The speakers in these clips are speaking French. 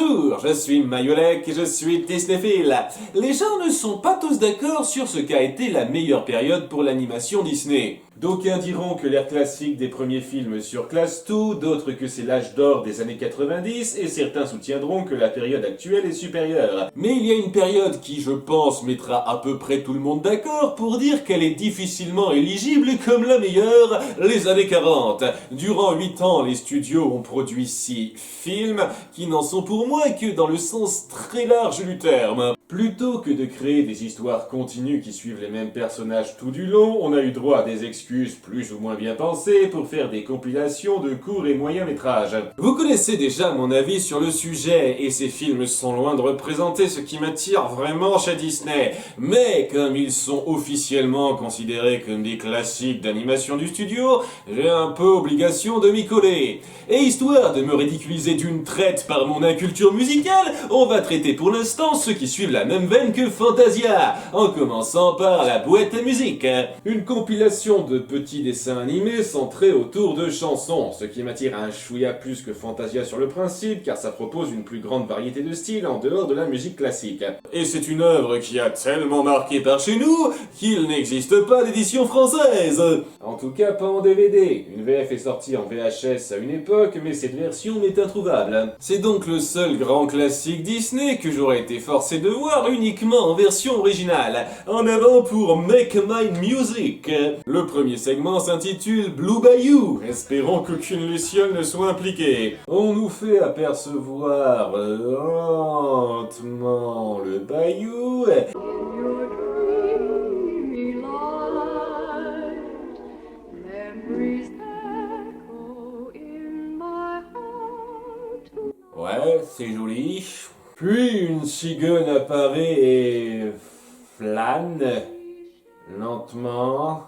Bonjour, je suis Mayolek et je suis Disneyphile. Les gens ne sont pas tous d'accord sur ce qu'a été la meilleure période pour l'animation Disney. D'aucuns diront que l'ère classique des premiers films surclasse tout, d'autres que c'est l'âge d'or des années 90, et certains soutiendront que la période actuelle est supérieure. Mais il y a une période qui, je pense, mettra à peu près tout le monde d'accord pour dire qu'elle est difficilement éligible comme la meilleure, les années 40. Durant 8 ans, les studios ont produit 6 films qui n'en sont pour moi que dans le sens très large du terme. Plutôt que de créer des histoires continues qui suivent les mêmes personnages tout du long, on a eu droit à des excuses plus ou moins bien pensées pour faire des compilations de courts et moyens métrages. Vous connaissez déjà mon avis sur le sujet, et ces films sont loin de représenter ce qui m'attire vraiment chez Disney. Mais comme ils sont officiellement considérés comme des classiques d'animation du studio, j'ai un peu obligation de m'y coller. Et histoire de me ridiculiser d'une traite par mon inculture musicale, on va traiter pour l'instant ceux qui suivent la même veine que Fantasia, en commençant par la boîte à musique. Une compilation de petits dessins animés centrés autour de chansons, ce qui m'attire un chouïa plus que Fantasia sur le principe, car ça propose une plus grande variété de styles en dehors de la musique classique. Et c'est une œuvre qui a tellement marqué par chez nous, qu'il n'existe pas d'édition française. En tout cas pas en DVD. Une VF est sortie en VHS à une époque, mais cette version m'est introuvable. C'est donc le seul grand classique Disney que j'aurais été forcé de voir uniquement en version originale. En avant pour Make My Music. Le premier segment s'intitule Blue Bayou. Espérons qu'aucune luciole ne soit impliquée. On nous fait apercevoir lentement le bayou. Ouais, c'est joli. Puis une cigogne apparaît et flâne lentement.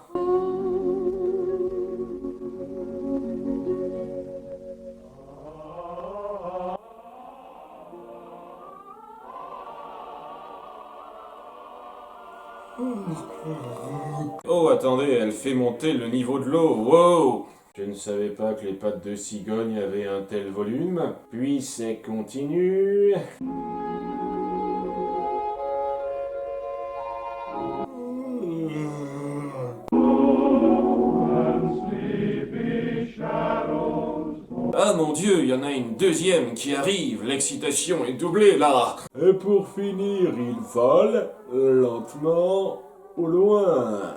Oh, attendez, elle fait monter le niveau de l'eau. Wow! Je ne savais pas que les pattes de cigogne avaient un tel volume. Puis c'est continu. Ah mon Dieu, il y en a une deuxième qui arrive. L'excitation est doublée là. Et pour finir, il vole lentement au loin.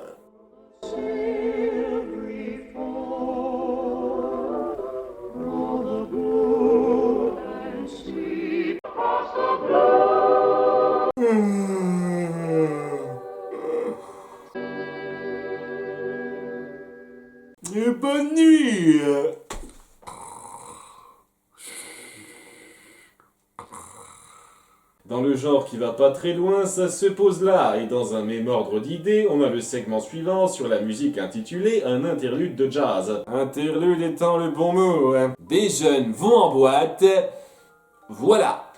Et bonne nuit. Dans le genre qui va pas très loin, ça se pose là, et dans un même ordre d'idées, on a le segment suivant sur la musique intitulée Un interlude de jazz. Interlude étant le bon mot, hein. Des jeunes vont en boîte, voilà.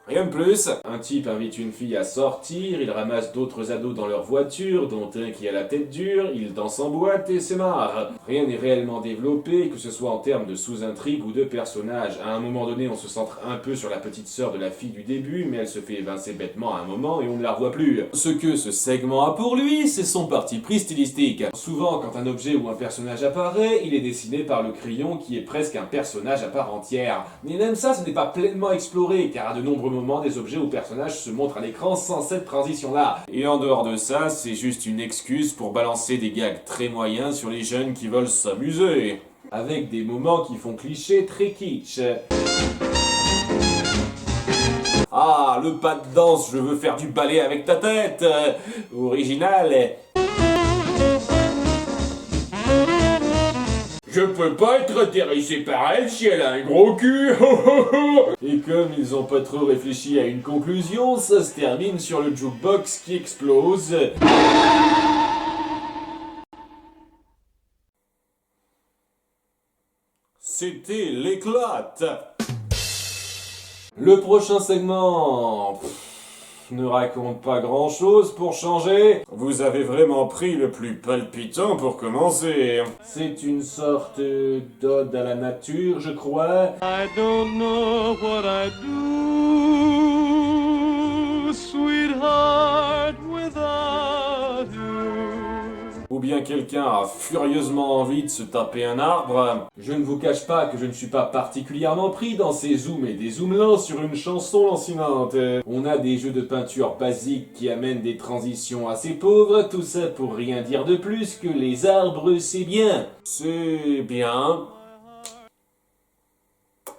Rien de plus. Un type invite une fille à sortir, il ramasse d'autres ados dans leur voiture, dont un qui a la tête dure, il danse en boîte et se marre. Rien n'est réellement développé, que ce soit en termes de sous-intrigue ou de personnages. À un moment donné, on se centre un peu sur la petite sœur de la fille du début, mais elle se fait évincer bêtement à un moment et on ne la revoit plus. Ce que ce segment a pour lui, c'est son parti pris stylistique. Souvent, quand un objet ou un personnage apparaît, il est dessiné par le crayon qui est presque un personnage à part entière. Mais même ça, ce n'est pas pleinement exploré, car à de nombreux moments, des objets ou personnages se montrent à l'écran sans cette transition-là. Et en dehors de ça, c'est juste une excuse pour balancer des gags très moyens sur les jeunes qui veulent s'amuser. Avec des moments qui font cliché très kitsch. Ah, le pas de danse, je veux faire du ballet avec ta tête. Original. Je peux pas être intéressé par elle si elle a un gros cul. Et comme ils ont pas trop réfléchi à une conclusion, ça se termine sur le jukebox qui explose. C'était l'éclate. Le prochain segment... ne raconte pas grand-chose pour changer. Vous avez vraiment pris le plus palpitant pour commencer. C'est une sorte d'ode à la nature, je crois. I don't know what I do, sweetheart, without you. Ou bien quelqu'un a furieusement envie de se taper un arbre. Je ne vous cache pas que je ne suis pas particulièrement pris dans ces zooms et des zooms lents sur une chanson lancinante. On a des jeux de peinture basiques qui amènent des transitions assez pauvres, tout ça pour rien dire de plus que les arbres c'est bien. C'est bien.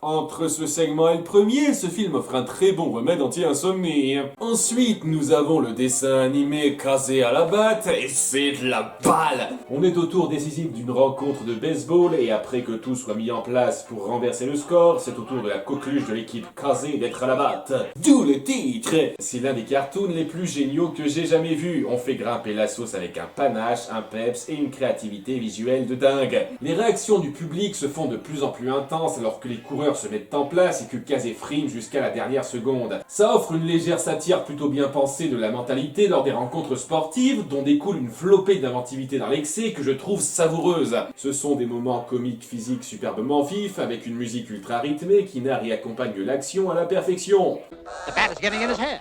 Entre ce segment et le premier, ce film offre un très bon remède anti-insomnie. Ensuite, nous avons le dessin animé Casé à la batte, et c'est de la balle. On est au tour décisif d'une rencontre de baseball, et après que tout soit mis en place pour renverser le score, c'est au tour de la coqueluche de l'équipe Casé d'être à la batte. D'où le titre. C'est l'un des cartoons les plus géniaux que j'ai jamais vus. On fait grimper la sauce avec un panache, un peps et une créativité visuelle de dingue. Les réactions du public se font de plus en plus intenses alors que les coureurs se mettent en place et que Casé frime jusqu'à la dernière seconde. Ça offre une légère satire plutôt bien pensée de la mentalité lors des rencontres sportives, dont découle une flopée d'inventivité dans l'excès que je trouve savoureuse. Ce sont des moments comiques physiques superbement vifs, avec une musique ultra rythmée qui narre et accompagne l'action à la perfection. The bat is getting in his head.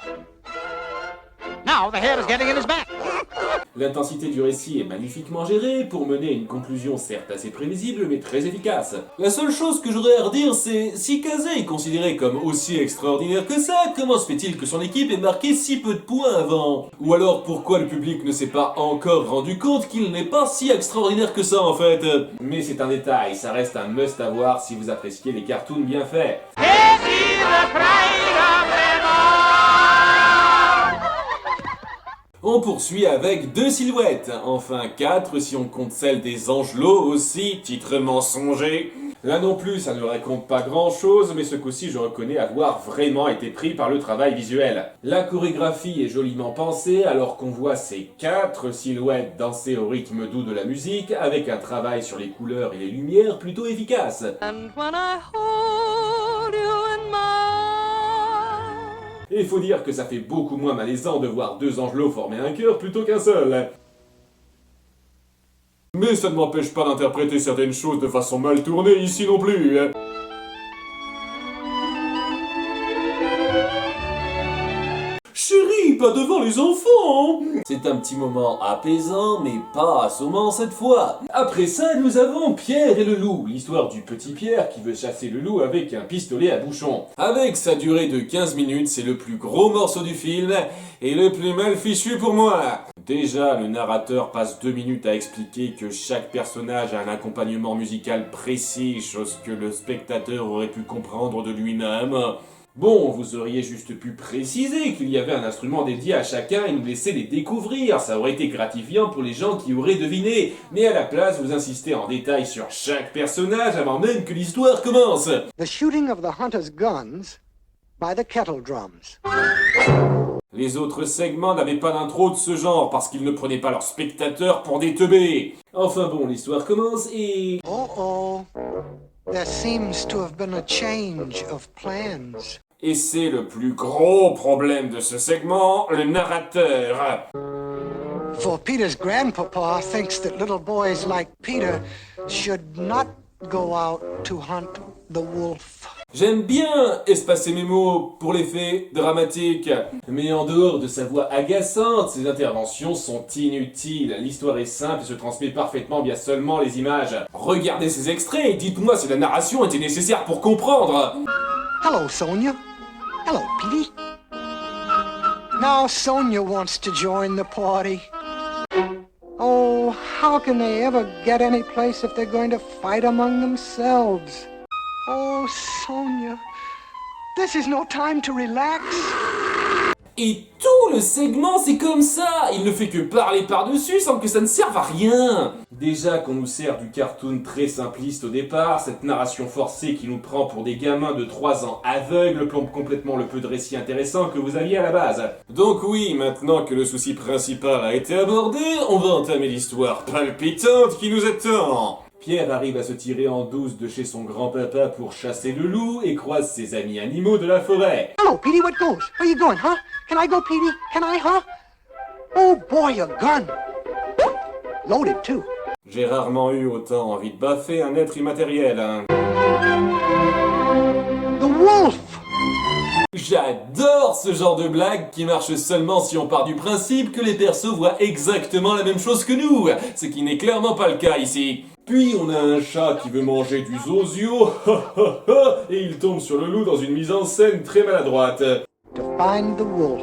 Now the head is getting in his back. L'intensité du récit est magnifiquement gérée pour mener à une conclusion certes assez prévisible mais très efficace. La seule chose que j'aurais à redire c'est, si Casé est considéré comme aussi extraordinaire que ça, comment se fait-il que son équipe ait marqué si peu de points avant? Ou alors pourquoi le public ne s'est pas encore rendu compte qu'il n'est pas si extraordinaire que ça en fait? Mais c'est un détail, ça reste un must à voir si vous appréciez les cartoons bien faits. On poursuit avec 2 silhouettes, enfin 4 si on compte celle des Angelots aussi, titre mensonger. Là non plus, ça ne raconte pas grand chose, mais ce coup-ci je reconnais avoir vraiment été pris par le travail visuel. La chorégraphie est joliment pensée alors qu'on voit ces 4 silhouettes danser au rythme doux de la musique, avec un travail sur les couleurs et les lumières plutôt efficace. Et il faut dire que ça fait beaucoup moins malaisant de voir 2 angelots former un cœur plutôt qu'un seul. Mais ça ne m'empêche pas d'interpréter certaines choses de façon mal tournée ici non plus. Chérie, pas devant les enfants! C'est un petit moment apaisant, mais pas assommant cette fois. Après ça, nous avons Pierre et le loup, l'histoire du petit Pierre qui veut chasser le loup avec un pistolet à bouchon. Avec sa durée de 15 minutes, c'est le plus gros morceau du film, et le plus mal fichu pour moi. Déjà, le narrateur passe 2 minutes à expliquer que chaque personnage a un accompagnement musical précis, chose que le spectateur aurait pu comprendre de lui-même. Bon, vous auriez juste pu préciser qu'il y avait un instrument dédié à chacun et nous laisser les découvrir, ça aurait été gratifiant pour les gens qui auraient deviné. Mais à la place, vous insistez en détail sur chaque personnage avant même que l'histoire commence. The shooting of the hunter's guns by the kettle drums. Les autres segments n'avaient pas d'intro de ce genre parce qu'ils ne prenaient pas leurs spectateurs pour des teubés. Enfin bon, l'histoire commence et... Oh. There seems to have been a change of plans. Et c'est le plus gros problème de ce segment, le narrateur. For Peter's grandpapa thinks that little boys like Peter should not go out to hunt the wolf. J'aime bien espacer mes mots pour l'effet dramatique, mais en dehors de sa voix agaçante, ses interventions sont inutiles. L'histoire est simple et se transmet parfaitement via seulement les images. Regardez ces extraits et dites-moi si la narration était nécessaire pour comprendre. Hello, Sonia. Hello, Petey. Now Sonia wants to join the party. Oh, how can they ever get any place if they're going to fight among themselves? Oh, Sonia, this is no time to relax. Et tout le segment, c'est comme ça. Il ne fait que parler par-dessus sans que ça ne serve à rien. Déjà qu'on nous sert du cartoon très simpliste au départ, cette narration forcée qui nous prend pour des gamins de 3 ans aveugles plombe complètement le peu de récit intéressant que vous aviez à la base. Donc oui, maintenant que le souci principal a été abordé, on va entamer l'histoire palpitante qui nous attend. Pierre arrive à se tirer en douce de chez son grand-papa pour chasser le loup et croise ses amis animaux de la forêt. Hello, Petey, what goes? Where you going, huh? Can I go, Petey? Can I, huh? Oh boy, a gun. Loaded, too. J'ai rarement eu autant envie de baffer un être immatériel, hein. The wolf! J'adore ce genre de blague qui marche seulement si on part du principe que les persos voient exactement la même chose que nous, ce qui n'est clairement pas le cas ici. Puis on a un chat qui veut manger du zozio, et il tombe sur le loup dans une mise en scène très maladroite. To find the wolf.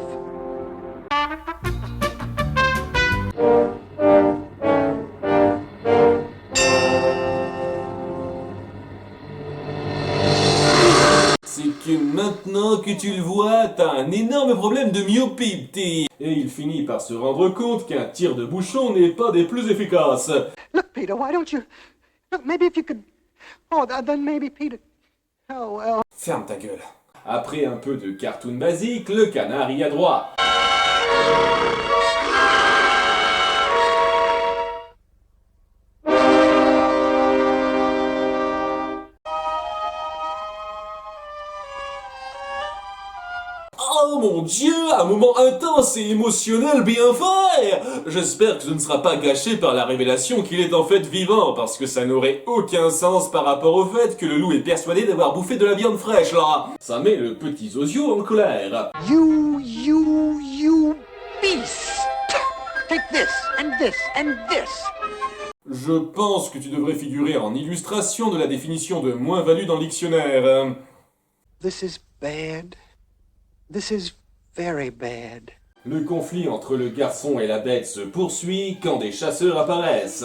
C'est que maintenant que tu le vois, t'as un énorme problème de myopie, petit. Et il finit par se rendre compte qu'un tir de bouchon n'est pas des plus efficaces. Look, Peter, why don't you... Look, maybe if you could... Oh, then maybe, Peter... Oh, well... Ferme ta gueule. Après un peu de cartoon basique, le canard y a droit. Oh mon Dieu, un moment intense et émotionnel bien fait! J'espère que ce ne sera pas gâché par la révélation qu'il est en fait vivant, parce que ça n'aurait aucun sens par rapport au fait que le loup est persuadé d'avoir bouffé de la viande fraîche, là. Ça met le petit Zozio en colère. You beast! Take this, and this, and this! Je pense que tu devrais figurer en illustration de la définition de moins-value dans le dictionnaire. This is bad. This is very bad. Le conflit entre le garçon et la bête se poursuit quand des chasseurs apparaissent.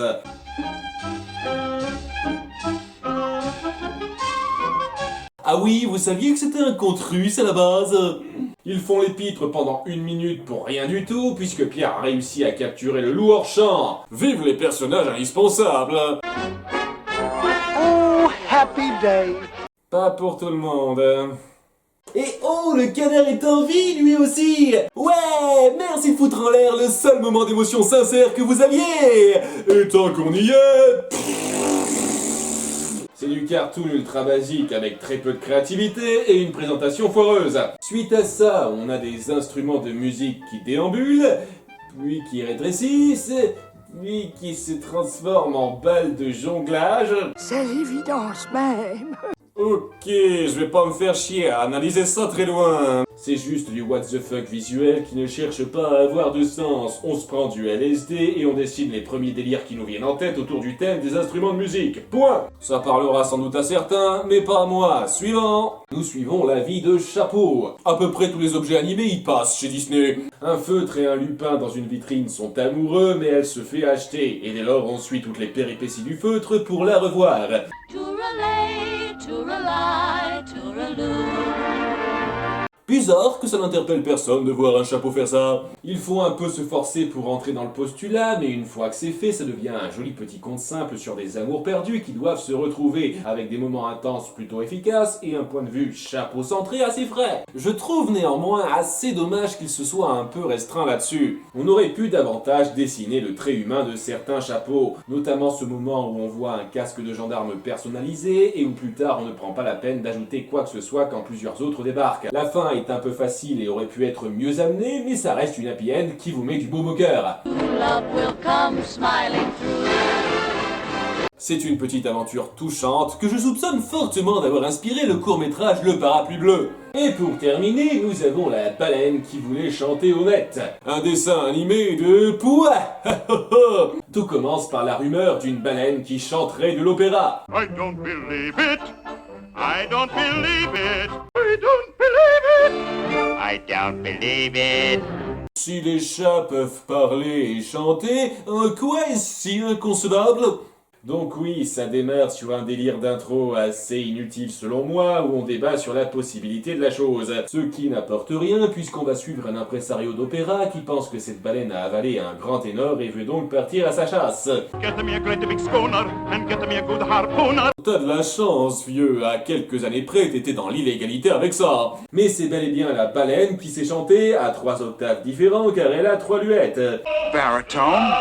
Ah oui, vous saviez que c'était un conte russe à la base? Ils font les pitres pendant 1 minute pour rien du tout, puisque Pierre a réussi à capturer le loup hors champ. Vive les personnages indispensables! Oh, happy day! Pas pour tout le monde. Et oh, le canard est en vie, lui aussi! Ouais, merci de foutre en l'air le seul moment d'émotion sincère que vous aviez! Et tant qu'on y est... C'est du cartoon ultra basique avec très peu de créativité et une présentation foireuse. Suite à ça, on a des instruments de musique qui déambulent, puis qui rétrécissent, puis qui se transforment en balles de jonglage. C'est l'évidence même! Ok, je vais pas me faire chier à analyser ça très loin. C'est juste du what the fuck visuel qui ne cherche pas à avoir de sens. On se prend du LSD et on dessine les premiers délires qui nous viennent en tête autour du thème des instruments de musique. Point. Ça parlera sans doute à certains, mais pas à moi. Suivant. Nous suivons la vie de Chapeau. À peu près tous les objets animés y passent chez Disney. Un feutre et un lupin dans une vitrine sont amoureux, mais elle se fait acheter. Et dès lors, on suit toutes les péripéties du feutre pour la revoir. Bizarre que ça n'interpelle personne de voir un chapeau faire ça. Il faut un peu se forcer pour entrer dans le postulat, mais une fois que c'est fait, ça devient un joli petit conte simple sur des amours perdus qui doivent se retrouver, avec des moments intenses plutôt efficaces et un point de vue chapeau centré assez frais. Je trouve néanmoins assez dommage qu'il se soit un peu restreint là-dessus. On aurait pu davantage dessiner le trait humain de certains chapeaux, notamment ce moment où on voit un casque de gendarme personnalisé et où plus tard on ne prend pas la peine d'ajouter quoi que ce soit quand plusieurs autres débarquent. La fin est un peu facile et aurait pu être mieux amenée, mais ça reste une happy end qui vous met du baume au cœur. C'est une petite aventure touchante que je soupçonne fortement d'avoir inspiré le court-métrage Le Parapluie Bleu. Et pour terminer, nous avons la baleine qui voulait chanter honnête. Un dessin animé de poids. Tout commence par la rumeur d'une baleine qui chanterait de l'opéra. I don't believe it. I don't believe it. I don't believe it. I don't believe it. Si les chats peuvent parler et chanter, quoi est-ce si inconcevable? Donc oui, ça démarre sur un délire d'intro assez inutile selon moi, où on débat sur la possibilité de la chose. Ce qui n'apporte rien, puisqu'on va suivre un impresario d'opéra qui pense que cette baleine a avalé un grand ténor et veut donc partir à sa chasse. Get me a great big schooner and get me a good harpooner. T'as de la chance, vieux, à quelques années près, t'étais dans l'illégalité avec ça. Mais c'est bel et bien la baleine qui sait chanter à 3 octaves différents car elle a 3 luettes. Baritone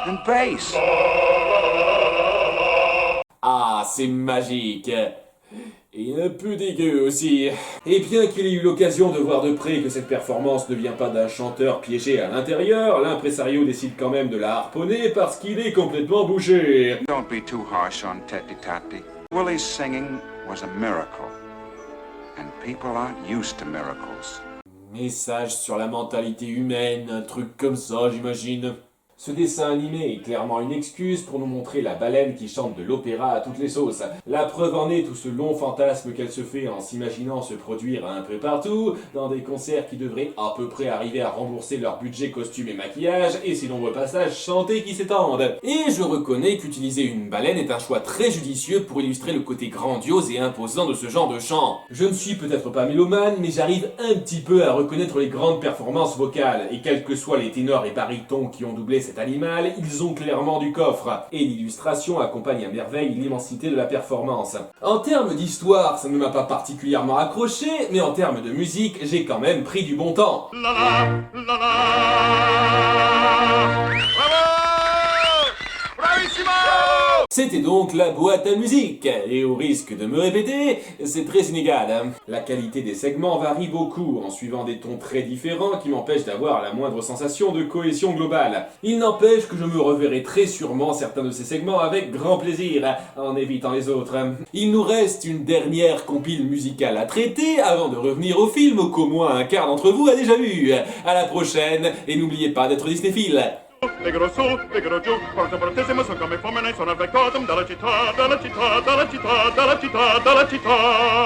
and bass. Ah, c'est magique. Et un peu dégueu aussi. Et bien qu'il ait eu l'occasion de voir de près que cette performance ne vient pas d'un chanteur piégé à l'intérieur, l'impresario décide quand même de la harponner parce qu'il est complètement bouché. Don't be too harsh on Teddy Tati. Willie's singing was a miracle, and people aren't used to miracles. Message sur la mentalité humaine, un truc comme ça, j'imagine. Ce dessin animé est clairement une excuse pour nous montrer la baleine qui chante de l'opéra à toutes les sauces. La preuve en est tout ce long fantasme qu'elle se fait en s'imaginant se produire un peu partout, dans des concerts qui devraient à peu près arriver à rembourser leur budget costume et maquillage, et ces nombreux passages chantés qui s'étendent. Et je reconnais qu'utiliser une baleine est un choix très judicieux pour illustrer le côté grandiose et imposant de ce genre de chant. Je ne suis peut-être pas mélomane, mais j'arrive un petit peu à reconnaître les grandes performances vocales, et quels que soient les ténors et barytons qui ont doublé cet animal, ils ont clairement du coffre, et l'illustration accompagne à merveille l'immensité de la performance. En termes d'histoire, ça ne m'a pas particulièrement accroché, mais en termes de musique, j'ai quand même pris du bon temps. La la, la la. Bravo! Bravissimo! C'était donc la boîte à musique, et au risque de me répéter, c'est très inégal. La qualité des segments varie beaucoup, en suivant des tons très différents qui m'empêchent d'avoir la moindre sensation de cohésion globale. Il n'empêche que je me reverrai très sûrement certains de ces segments avec grand plaisir, en évitant les autres. Il nous reste une dernière compile musicale à traiter avant de revenir au film qu'au moins un quart d'entre vous a déjà vu. À la prochaine, et n'oubliez pas d'être Disneyphile. Legro su, legro giù, porto fortissimo, so come fomene, sono al vecchio dalla città, dalla città, dalla città, dalla città, dalla città.